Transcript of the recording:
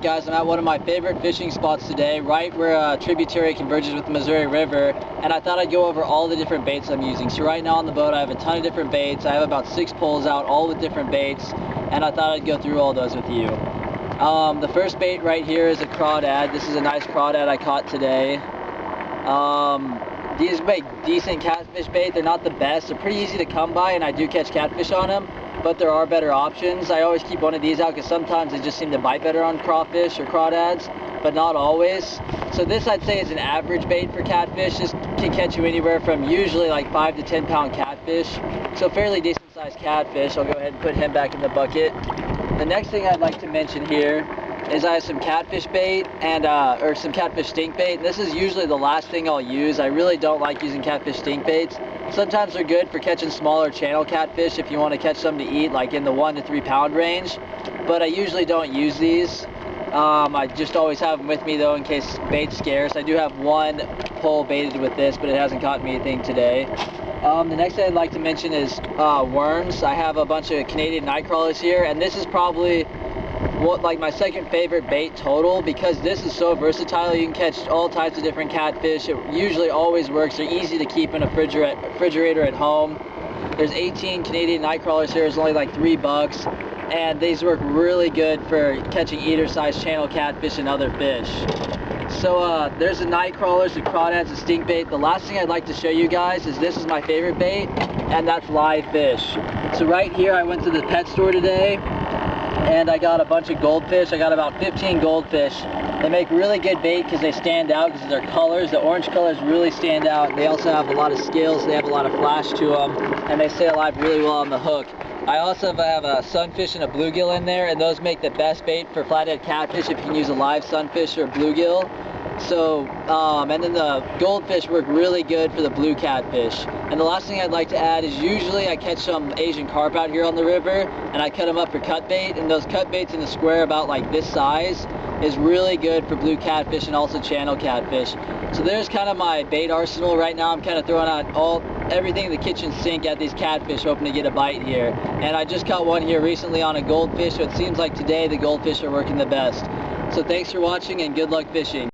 Alright guys, I'm at one of my favorite fishing spots today, right where a tributary converges with the Missouri River, and I thought I'd go over all the different baits I'm using. So right now on the boat I have a ton of different baits. I have about 6 poles out, all with different baits, and I thought I'd go through all those with you. The first bait right here is a crawdad. This is a nice crawdad I caught today. These make decent catfish bait. They're not the best. They're pretty easy to come by, and I do catch catfish on them, but there are better options. I always keep one of these out because sometimes they just seem to bite better on crawfish or crawdads, but not always. So this I'd say is an average bait for catfish. This can catch you anywhere from usually like 5 to 10 pound catfish. So fairly decent sized catfish. I'll go ahead and put him back in the bucket. The next thing I'd like to mention here is I have some catfish bait and or some catfish stink bait. This is usually the last thing I'll use. I really don't like using catfish stink baits. Sometimes they're good for catching smaller channel catfish if you want to catch some to eat, like in the 1 to 3 pound range, but I usually don't use these. I just always have them with me though in case bait's scarce. I do have one pole baited with this, but it hasn't caught me anything today. The next thing I'd like to mention is worms. I have a bunch of Canadian night crawlers here, and this is probably like my second favorite bait total because this is so versatile. You can catch all types of different catfish. It usually always works. They're easy to keep in a refrigerator at home. There's 18 Canadian night crawlers here. It's only like $3, and these work really good for catching eater-sized channel catfish and other fish. So there's the night crawlers, the crawdads, the stink bait. The last thing I'd like to show you guys is this is my favorite bait, and that's live fish. So right here I went to the pet store today and I got a bunch of goldfish. I got about 15 goldfish. They make really good bait because they stand out because of their colors. The orange colors really stand out. They also have a lot of scales. They have a lot of flash to them, and they stay alive really well on the hook. I also have a sunfish and a bluegill in there, and those make the best bait for flathead catfish if you can use a live sunfish or bluegill. So, and then the goldfish work really good for the blue catfish. And the last thing I'd like to add is usually I catch some Asian carp out here on the river, and I cut them up for cut bait, and those cut baits in a square about like this size is really good for blue catfish and also channel catfish. So there's kind of my bait arsenal right now. I'm kind of throwing out everything in the kitchen sink at these catfish, hoping to get a bite here. And I just caught one here recently on a goldfish, so it seems like today the goldfish are working the best. So thanks for watching and good luck fishing.